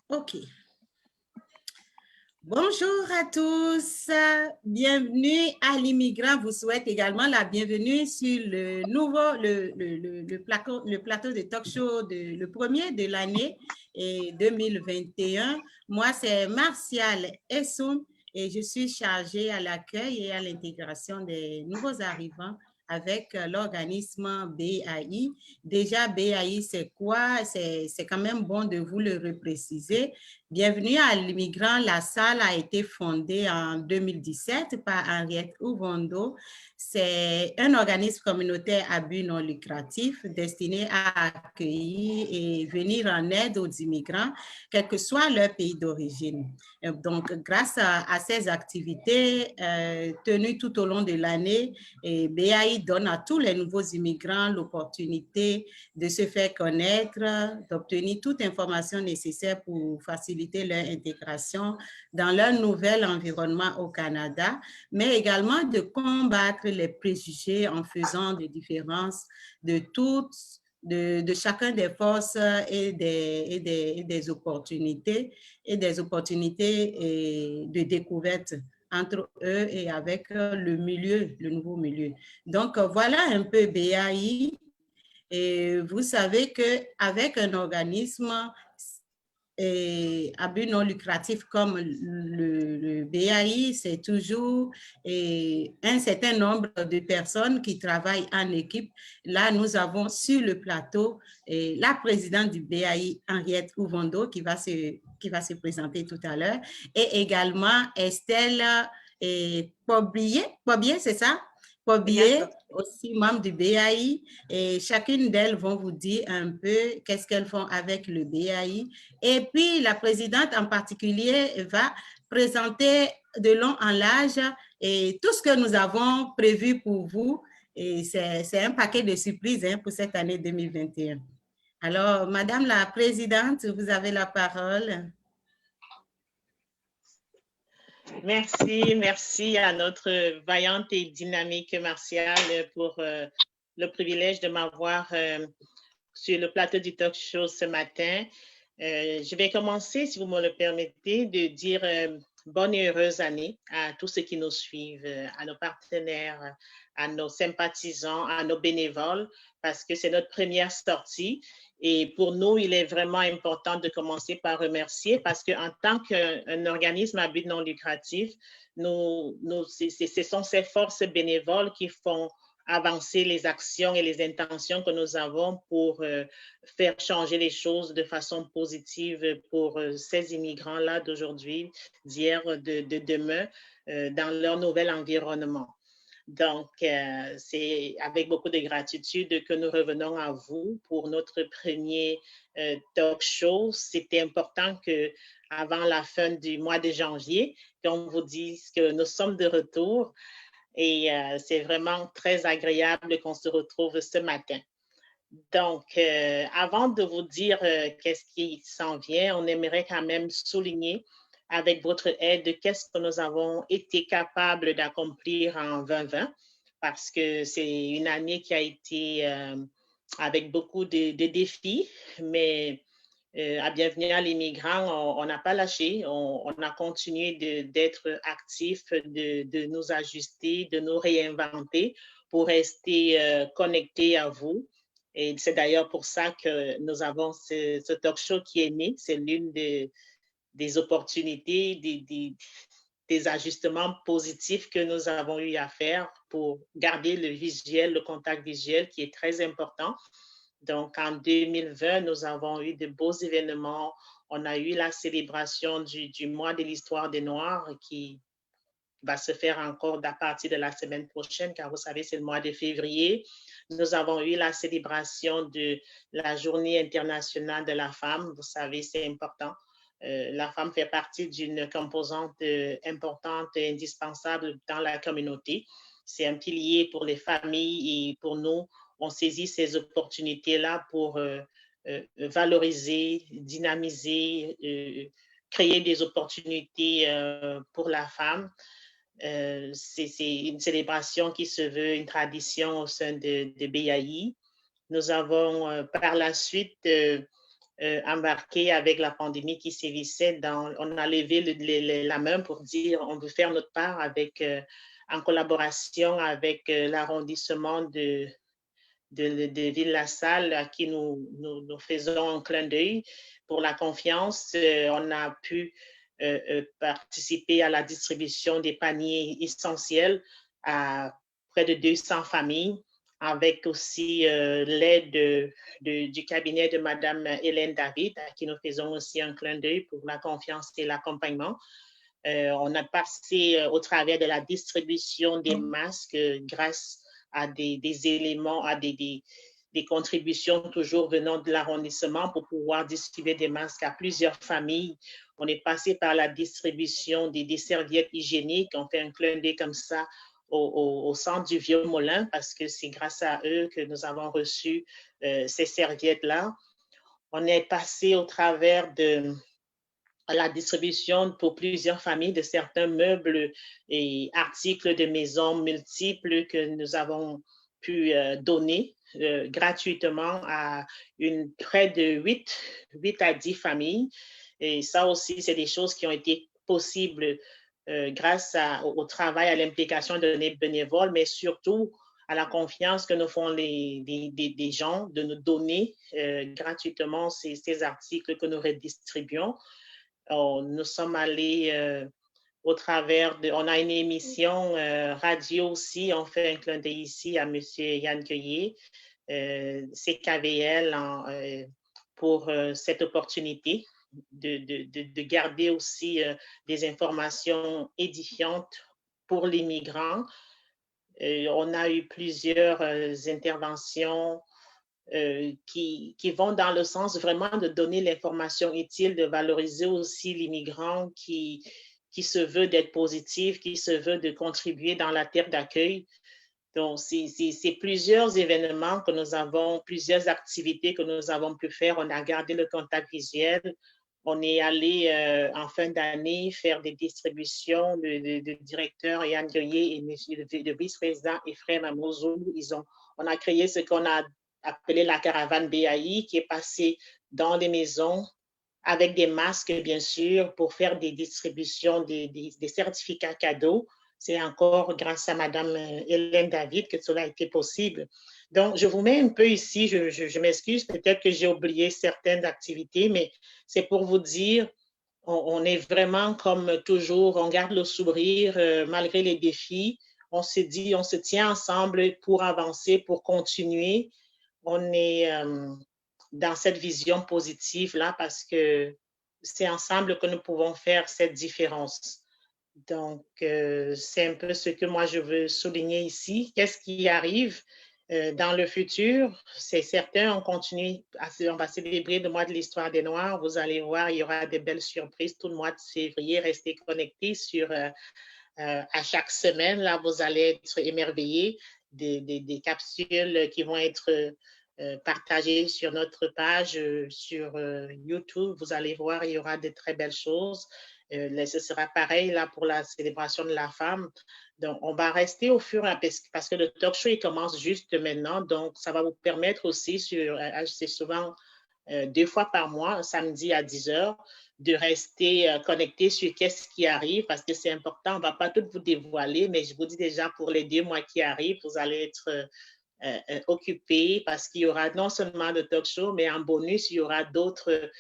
OK. Bonjour à tous, bienvenue à l'immigrant. Vous souhaite également la bienvenue sur le plateau de talk show, le premier de l'année 2021. Moi, c'est Martial Essoun et je suis chargée à l'accueil et à l'intégration des nouveaux arrivants avec l'organisme BAI. Déjà, BAI, c'est quoi? C'est quand même bon de vous le repréciser. Bienvenue à l'immigrant. La salle a été fondée en 2017 par Henriette Ouvondo. C'est un organisme communautaire à but non lucratif destiné à accueillir et venir en aide aux immigrants, quel que soit leur pays d'origine. Donc, grâce à ces activités tenues tout au long de l'année, BAI donne à tous les nouveaux immigrants l'opportunité de se faire connaître, d'obtenir toute information nécessaire pour faciliter leur intégration dans leur nouvel environnement au Canada, mais également de combattre les préjugés en faisant des différences de chacun des forces et des opportunités de découverte entre eux et avec le nouveau milieu. Donc, voilà un peu BAI. Et vous savez qu'avec un organisme à but non lucratif comme le BAI, c'est toujours un certain nombre de personnes qui travaillent en équipe. Là, nous avons sur le plateau la présidente du BAI, Henriette Ouvondo, qui va se présenter tout à l'heure, et également Estelle Pobier, c'est ça? Pobier, aussi membre du BAI, et chacune d'elles vont vous dire un peu qu'est-ce qu'elles font avec le BAI. Et puis, la présidente en particulier va présenter de long en large et tout ce que nous avons prévu pour vous. Et c'est un paquet de surprises pour cette année 2021. Alors, Madame la Présidente, vous avez la parole. Merci à notre vaillante et dynamique Martial pour le privilège de m'avoir sur le plateau du talk show ce matin. Je vais commencer, si vous me le permettez, de dire bonne et heureuse année à tous ceux qui nous suivent, à nos partenaires, à nos sympathisants, à nos bénévoles, parce que c'est notre première sortie. Et pour nous, il est vraiment important de commencer par remercier parce qu'en tant qu'un organisme à but non lucratif, ce sont ces forces bénévoles qui font avancer les actions et les intentions que nous avons pour faire changer les choses de façon positive pour ces immigrants-là d'aujourd'hui, d'hier, de demain, dans leur nouvel environnement. Donc, c'est avec beaucoup de gratitude que nous revenons à vous pour notre premier talk show. C'était important qu'avant la fin du mois de janvier, qu'on vous dise que nous sommes de retour. Et c'est vraiment très agréable qu'on se retrouve ce matin. Donc, avant de vous dire qu'est-ce qui s'en vient, on aimerait quand même souligner avec votre aide qu'est-ce que nous avons été capables d'accomplir en 2020, parce que c'est une année qui a été avec beaucoup de défis, mais à Bienvenue à l'immigrant, on n'a pas lâché, on a continué d'être actifs, de nous ajuster, de nous réinventer pour rester connectés à vous. Et c'est d'ailleurs pour ça que nous avons ce talk show qui est né. C'est l'une des opportunités, des ajustements positifs que nous avons eu à faire pour garder le visuel, le contact visuel qui est très important. Donc, en 2020, nous avons eu de beaux événements. On a eu la célébration du mois de l'histoire des Noirs qui va se faire encore à partir de la semaine prochaine, car vous savez, c'est le mois de février. Nous avons eu la célébration de la Journée internationale de la femme. Vous savez, c'est important. La femme fait partie d'une composante importante et indispensable dans la communauté. C'est un pilier pour les familles et pour nous. On saisit ces opportunités-là pour valoriser, dynamiser, créer des opportunités pour la femme. C'est une célébration qui se veut une tradition au sein de BAI. Nous avons par la suite embarqué avec la pandémie qui sévissait. On a levé la main pour dire on veut faire notre part avec, en collaboration avec l'arrondissement de Ville-la-Salle à qui nous faisons un clin d'œil pour la confiance. On a pu participer à la distribution des paniers essentiels à près de 200 familles, avec aussi l'aide du cabinet de Mme Hélène David, à qui nous faisons aussi un clin d'œil pour la confiance et l'accompagnement. On a passé au travers de la distribution des masques grâce à des éléments, à des contributions toujours venant de l'arrondissement pour pouvoir distribuer des masques à plusieurs familles. On est passé par la distribution des serviettes hygiéniques. On fait un clin d'œil comme ça au centre du Vieux-Moulin parce que c'est grâce à eux que nous avons reçu ces serviettes-là. On est passé au travers de la distribution pour plusieurs familles de certains meubles et articles de maison multiples que nous avons pu donner gratuitement à près de 8 à 10 familles. Et ça aussi, c'est des choses qui ont été possibles grâce au travail, à l'implication de nos bénévoles, mais surtout à la confiance que nous font des gens de nous donner gratuitement ces articles que nous redistribuons. Nous sommes allés au travers on a une émission radio aussi, on fait un clin d'œil ici à M. Yann Cueillet, CKVL, pour cette opportunité de garder aussi des informations édifiantes pour les migrants. On a eu plusieurs interventions qui vont dans le sens vraiment de donner l'information utile, de valoriser aussi l'immigrant qui se veut d'être positif, qui se veut de contribuer dans la terre d'accueil. Donc, c'est plusieurs événements que nous avons, plusieurs activités que nous avons pu faire. On a gardé le contact visuel. On est allé en fin d'année faire des distributions. Le directeur Yann Gueye et le vice-président Ephraim Amozou, on a créé ce qu'on a appelé la caravane BAI, qui est passée dans les maisons avec des masques, bien sûr, pour faire des distributions, des certificats cadeaux. C'est encore grâce à Mme Hélène David que cela a été possible. Donc, je vous mets un peu ici, je m'excuse, peut-être que j'ai oublié certaines activités, mais c'est pour vous dire, on est vraiment comme toujours, on garde le sourire malgré les défis. On se dit, on se tient ensemble pour avancer, pour continuer. On est dans cette vision positive-là parce que c'est ensemble que nous pouvons faire cette différence. Donc, c'est un peu ce que moi, je veux souligner ici. Qu'est-ce qui arrive dans le futur? C'est certain, on va célébrer le mois de l'histoire des Noirs. Vous allez voir, il y aura des belles surprises tout le mois de février. Restez connectés à chaque semaine. Là, vous allez être émerveillés des capsules qui vont être partagées sur notre page, sur YouTube. Vous allez voir, il y aura de très belles choses. Ce sera pareil là pour la célébration de la femme. Donc, on va rester au fur et à mesure parce que le talk show il commence juste maintenant. Donc, ça va vous permettre aussi, c'est souvent 2 fois par mois, un samedi à 10 heures, de rester connecté sur qu'est-ce qui arrive parce que c'est important. On ne va pas tout vous dévoiler, mais je vous dis déjà pour les 2 mois qui arrivent, vous allez être occupés parce qu'il y aura non seulement le talk show, mais en bonus, il y aura d'autres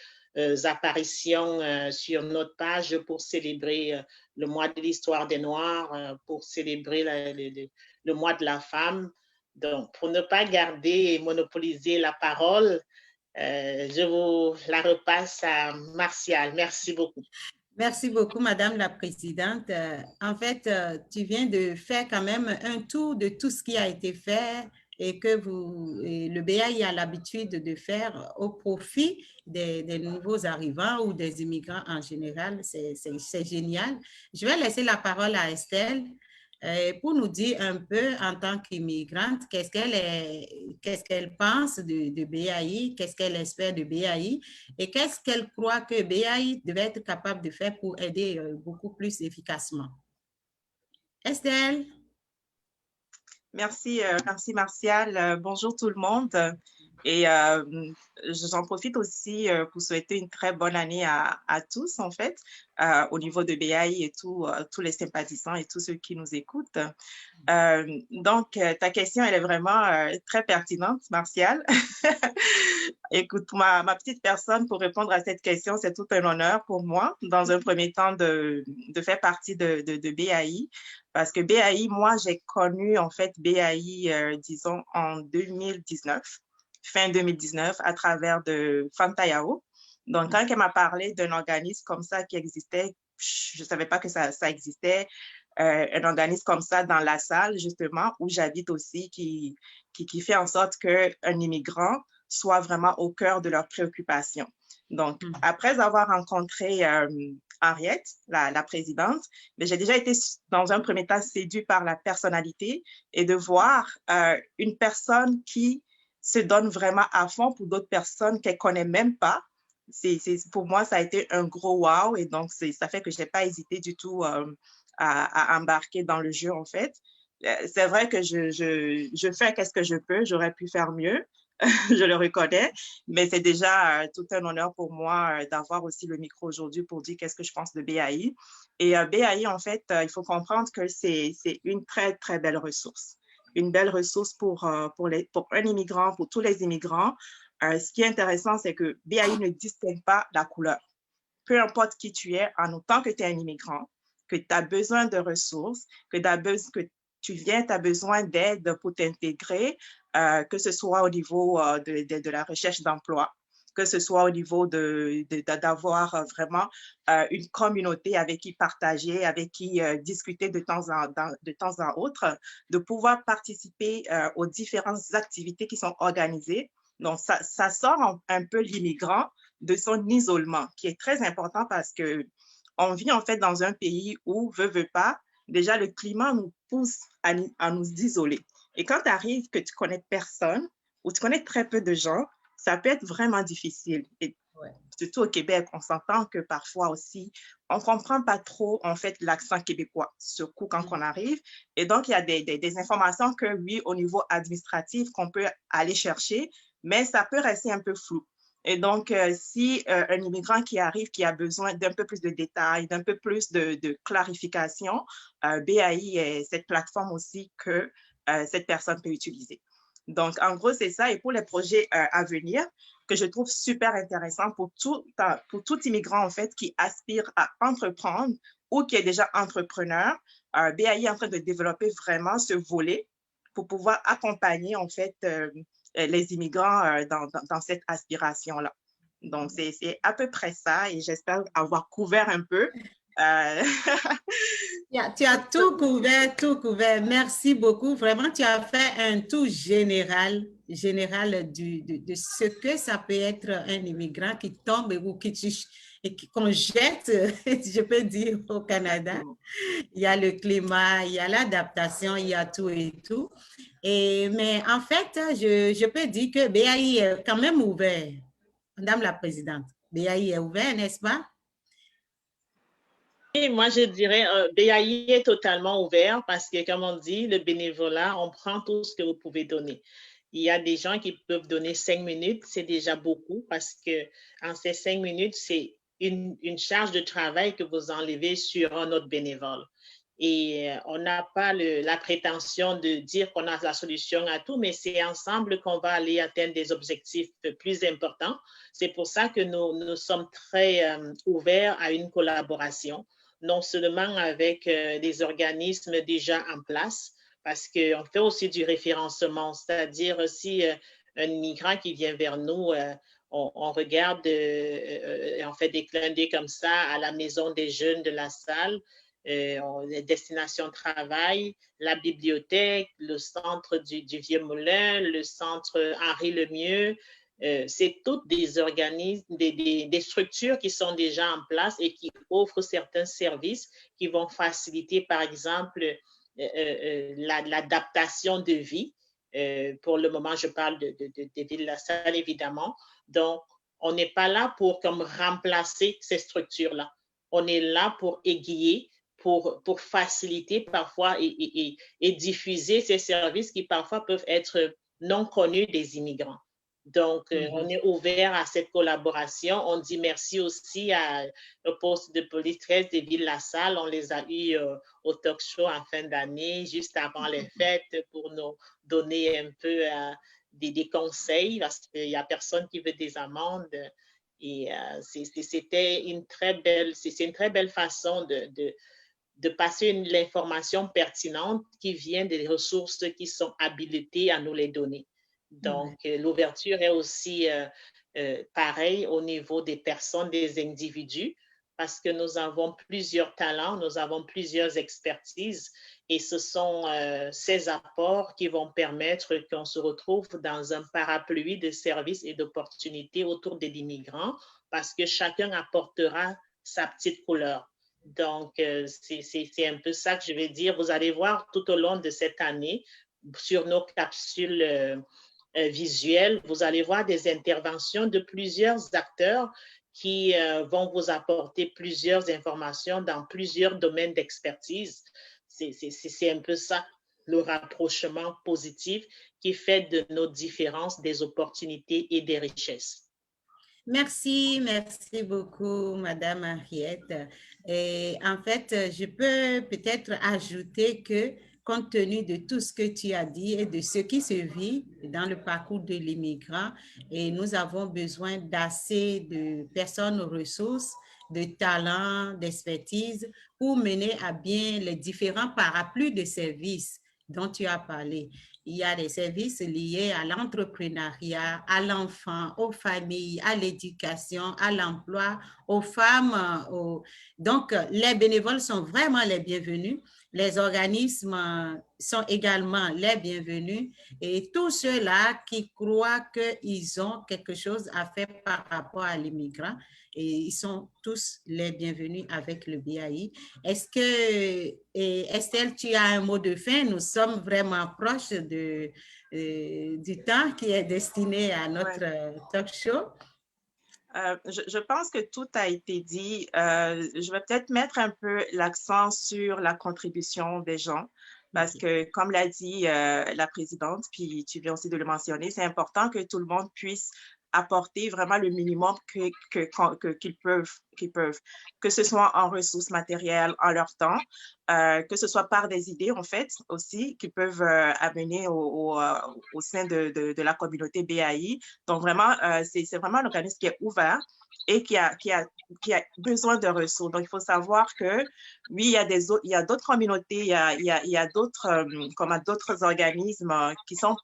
apparitions sur notre page pour célébrer le mois de l'histoire des Noirs, pour célébrer le mois de la femme. Donc, pour ne pas garder et monopoliser la parole, je vous la repasse à Martial. Merci beaucoup. Merci beaucoup, Madame la Présidente. En fait, tu viens de faire quand même un tour de tout ce qui a été fait et que le BAI a l'habitude de faire au profit des nouveaux arrivants ou des immigrants en général. C'est génial. Je vais laisser la parole à Estelle pour nous dire un peu en tant qu'immigrante, qu'est-ce qu'elle pense de BAI, qu'est-ce qu'elle espère de BAI et qu'est-ce qu'elle croit que BAI devait être capable de faire pour aider beaucoup plus efficacement. Estelle? Merci, merci Martial. Bonjour tout le monde. Et j'en profite aussi pour souhaiter une très bonne année à tous, en fait, au niveau de BAI et tous les sympathisants et tous ceux qui nous écoutent. Donc, ta question, elle est vraiment très pertinente, Martial. Écoute, pour ma petite personne, pour répondre à cette question, c'est tout un honneur pour moi, dans un premier temps, de faire partie de BAI. Parce que BAI, moi, j'ai connu, en fait, BAI, disons, en 2019, fin 2019, à travers de Fanta Yao. Donc, quand elle m'a parlé d'un organisme comme ça qui existait, je ne savais pas que ça existait. Un organisme comme ça dans la salle, justement, où j'habite aussi, qui fait en sorte qu'un immigrant soit vraiment au cœur de leurs préoccupations. Donc, après avoir rencontré Henriette, la présidente, j'ai déjà été dans un premier temps séduite par la personnalité et de voir une personne qui se donne vraiment à fond pour d'autres personnes qu'elle ne connaît même pas. Pour moi, ça a été un gros wow et donc ça fait que je n'ai pas hésité du tout à embarquer dans le jeu, en fait. C'est vrai que je fais qu'est-ce que je peux, j'aurais pu faire mieux, je le reconnais, mais c'est déjà tout un honneur pour moi d'avoir aussi le micro aujourd'hui pour dire qu'est-ce que je pense de BAI. Et BAI, en fait, il faut comprendre que c'est une très, très belle ressource. Une belle ressource pour un immigrant, pour tous les immigrants. Ce qui est intéressant, c'est que BAI ne distingue pas la couleur. Peu importe qui tu es, en autant que tu es un immigrant, que tu as besoin de ressources, que tu viens, tu as besoin d'aide pour t'intégrer, que ce soit au niveau de la recherche d'emploi, que ce soit au niveau d'avoir vraiment une communauté avec qui partager, avec qui discuter de temps en autre, de pouvoir participer aux différentes activités qui sont organisées. Donc, ça sort un peu l'immigrant de son isolement, qui est très important parce que on vit en fait dans un pays où, veut pas, déjà le climat nous pousse à nous isoler. Et quand tu arrives que tu connais personne ou tu connais très peu de gens, ça peut être vraiment difficile. Et surtout au Québec, on s'entend que parfois aussi, on ne comprend pas trop en fait l'accent québécois, surtout quand on arrive. Et donc, il y a des informations que oui, au niveau administratif, qu'on peut aller chercher, mais ça peut rester un peu flou. Et donc, si un immigrant qui arrive, qui a besoin d'un peu plus de détails, d'un peu plus de clarification, BAI est cette plateforme aussi que cette personne peut utiliser. Donc, en gros, c'est ça. Et pour les projets à venir, que je trouve super intéressant pour tout immigrant, en fait, qui aspire à entreprendre ou qui est déjà entrepreneur, BAI est en train de développer vraiment ce volet pour pouvoir accompagner, en fait, les immigrants dans cette aspiration-là. Donc, c'est à peu près ça et j'espère avoir couvert un peu. Tu as tout couvert, tout couvert. Merci beaucoup. Vraiment, tu as fait un tour général de ce que ça peut être un immigrant qui tombe ou qu'on jette, je peux dire, au Canada. Il y a le climat, il y a l'adaptation, il y a tout et tout. Mais en fait, je peux dire que BAI est quand même ouvert. Madame la Présidente, BAI est ouvert, n'est-ce pas? Et moi, je dirais, BAI est totalement ouvert parce que, comme on dit, le bénévolat, on prend tout ce que vous pouvez donner. Il y a des gens qui peuvent donner 5 minutes, c'est déjà beaucoup parce que en ces 5 minutes, c'est une charge de travail que vous enlevez sur un autre bénévole. Et on n'a pas la prétention de dire qu'on a la solution à tout, mais c'est ensemble qu'on va aller atteindre des objectifs plus importants. C'est pour ça que nous sommes très ouverts à une collaboration, non seulement avec des organismes déjà en place, parce qu'on fait aussi du référencement, c'est-à-dire si un immigrant qui vient vers nous, on regarde, on fait des clins d'œil comme ça à la maison des jeunes de la salle, les destinations travail, la bibliothèque, le centre du Vieux-Moulin, le centre Henri Lemieux. C'est toutes des organismes, des structures qui sont déjà en place et qui offrent certains services qui vont faciliter, par exemple, l'adaptation de vie. Pour le moment, je parle de Ville-la-Salle, évidemment. Donc, on n'est pas là pour comme remplacer ces structures-là. On est là pour aiguiller, pour faciliter parfois et diffuser ces services qui parfois peuvent être non connus des immigrants. Donc, on est ouvert à cette collaboration. On dit merci aussi au poste de police 13 de Ville-la-Salle. On les a eus au talk show en fin d'année, juste avant les fêtes, pour nous donner un peu des conseils, parce qu'il n'y a personne qui veut des amendes. Et c'était une très belle façon de passer l'information pertinente qui vient des ressources qui sont habilitées à nous les donner. Donc, l'ouverture est aussi pareille au niveau des personnes, des individus, parce que nous avons plusieurs talents, nous avons plusieurs expertises, et ce sont ces apports qui vont permettre qu'on se retrouve dans un parapluie de services et d'opportunités autour de l'immigrant, parce que chacun apportera sa petite couleur. Donc, c'est un peu ça que je vais dire. Vous allez voir tout au long de cette année, sur nos capsules visuelles, vous allez voir des interventions de plusieurs acteurs qui vont vous apporter plusieurs informations dans plusieurs domaines d'expertise. C'est un peu ça, le rapprochement positif qui fait de nos différences des opportunités et des richesses. Merci beaucoup, Madame Henriette. Et en fait, je peux peut-être ajouter que, compte tenu de tout ce que tu as dit et de ce qui se vit dans le parcours de l'immigrant, et nous avons besoin d'assez de personnes aux ressources, de talents, d'expertise pour mener à bien les différents parapluies de services dont tu as parlé. Il y a des services liés à l'entrepreneuriat, à l'enfant, aux familles, à l'éducation, à l'emploi, aux femmes. Donc, les bénévoles sont vraiment les bienvenus. Les organismes sont également les bienvenus. Et tous ceux-là qui croient qu'ils ont quelque chose à faire par rapport à l'immigrant, et ils sont tous les bienvenus avec le BAI. Est-ce que, Estelle, tu as un mot de fin? Nous sommes vraiment proches du temps qui est destiné à notre talk show. Je pense que tout a été dit. Je vais peut-être mettre un peu l'accent sur la contribution des gens, parce que, comme l'a dit la présidente, puis tu viens aussi de le mentionner, c'est important que tout le monde puisse apporter vraiment le minimum qu'ils peuvent, que ce soit en ressources matérielles, en leur temps, que ce soit par des idées, en fait, aussi, qu'ils peuvent amener au sein de la communauté BAI. Donc, vraiment, c'est vraiment un organisme qui est ouvert et qui a besoin de ressources. Donc, il faut savoir que, oui, il y a d'autres communautés, il y a d'autres organismes qui sont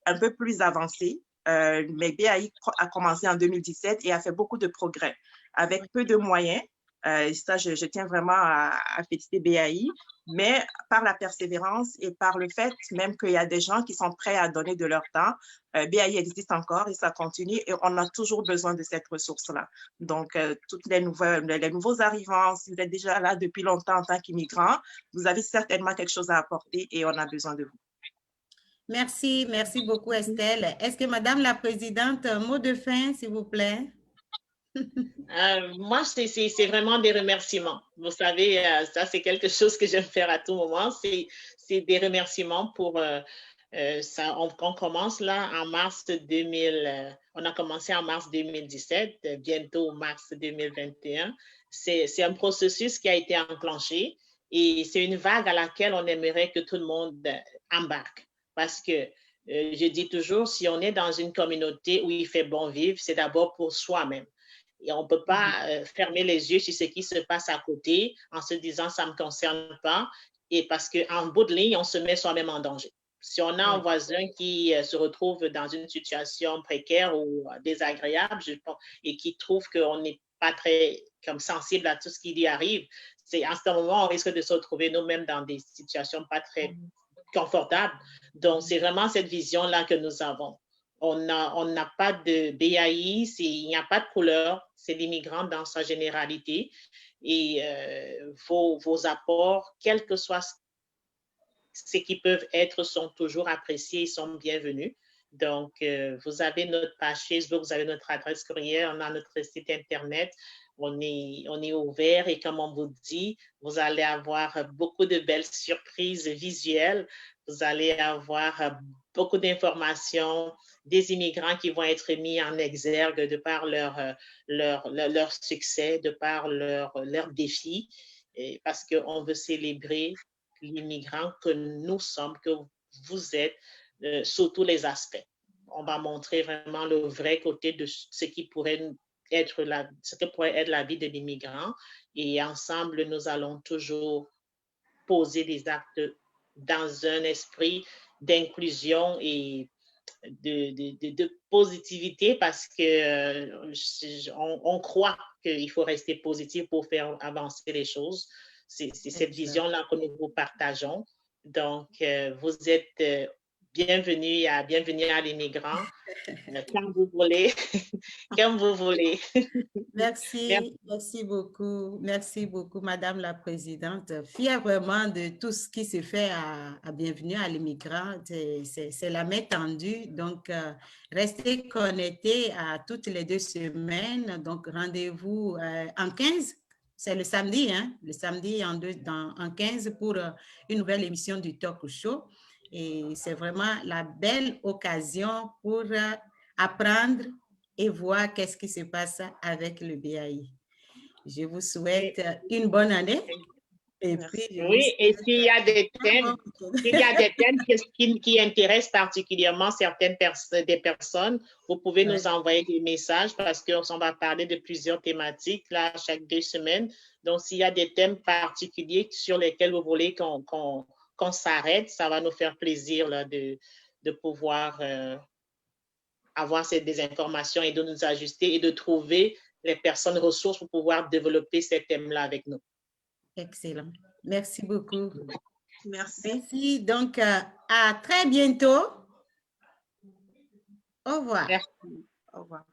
un peu plus avancés. Mais BAI a commencé en 2017 et a fait beaucoup de progrès avec peu de moyens. Ça, je tiens vraiment à féliciter BAI, mais par la persévérance et par le fait même qu'il y a des gens qui sont prêts à donner de leur temps, BAI existe encore et ça continue et on a toujours besoin de cette ressource-là. Donc, toutes les nouveaux arrivants, si vous êtes déjà là depuis longtemps en tant qu'immigrant, vous avez certainement quelque chose à apporter et on a besoin de vous. Merci beaucoup Estelle. Est-ce que Madame la Présidente, un mot de fin, s'il vous plaît? Moi, c'est vraiment des remerciements. Vous savez, ça, c'est quelque chose que j'aime faire à tout moment. C'est des remerciements pour ça. On commence là en mars 2000. On a commencé en mars 2017, bientôt mars 2021. C'est un processus qui a été enclenché et c'est une vague à laquelle on aimerait que tout le monde embarque. Parce que je dis toujours, si on est dans une communauté où il fait bon vivre, c'est d'abord pour soi-même. Et on ne peut pas fermer les yeux sur ce qui se passe à côté en se disant ça ne me concerne pas. Et parce qu'en bout de ligne, on se met soi-même en danger. Si on a un voisin qui se retrouve dans une situation précaire ou désagréable, je pense, et qui trouve qu'on n'est pas très sensible à tout ce qui lui arrive, c'est à ce moment, on risque de se retrouver nous-mêmes dans des situations pas très confortables. Donc, c'est vraiment cette vision-là que nous avons. On n'a pas de BAI, il n'y a pas de couleur, c'est l'immigrant dans sa généralité. Et vos apports, quels que soient ce qui peuvent être, sont toujours appréciés et sont bienvenus. Donc, vous avez notre page Facebook, vous avez notre adresse courriel, on a notre site Internet. On est ouvert et comme on vous dit, vous allez avoir beaucoup de belles surprises visuelles. Vous allez avoir beaucoup d'informations des immigrants qui vont être mis en exergue de par leur succès, de par leurs défis, et parce qu'on veut célébrer l'immigrant que nous sommes, que vous êtes, sous tous les aspects. On va montrer vraiment le vrai côté de ce qui pourrait être ce que pourrait être la vie de l'immigrant. Et ensemble, nous allons toujours poser des actes dans un esprit d'inclusion et de positivité, parce qu'on croit qu'il faut rester positif pour faire avancer les choses. C'est cette vision-là que nous vous partageons. Donc, vous êtes bienvenue à l'immigrant, quand vous voulez, comme vous voulez. Merci, merci beaucoup, Madame la Présidente. Fière vraiment de tout ce qui se fait à Bienvenue à l'immigrant. C'est la main tendue. Donc, restez connectés à toutes les 2 semaines. Donc, rendez-vous en 15. C'est le samedi, hein? Le samedi en 15 pour une nouvelle émission du Talk Show. Et c'est vraiment la belle occasion pour apprendre et voir qu'est-ce qui se passe avec le BAI. Je vous souhaite une bonne année. Et puis, oui, et s'il y a des thèmes, qui intéressent particulièrement des personnes, vous pouvez nous envoyer des messages, parce qu'on va parler de plusieurs thématiques là, chaque 2 semaines. Donc, s'il y a des thèmes particuliers sur lesquels vous voulez qu'on s'arrête, ça va nous faire plaisir là, de pouvoir avoir des informations et de nous ajuster et de trouver les personnes ressources pour pouvoir développer ces thèmes-là avec nous. Excellent. Merci beaucoup. Merci. Merci. Donc, à très bientôt. Au revoir. Merci. Au revoir.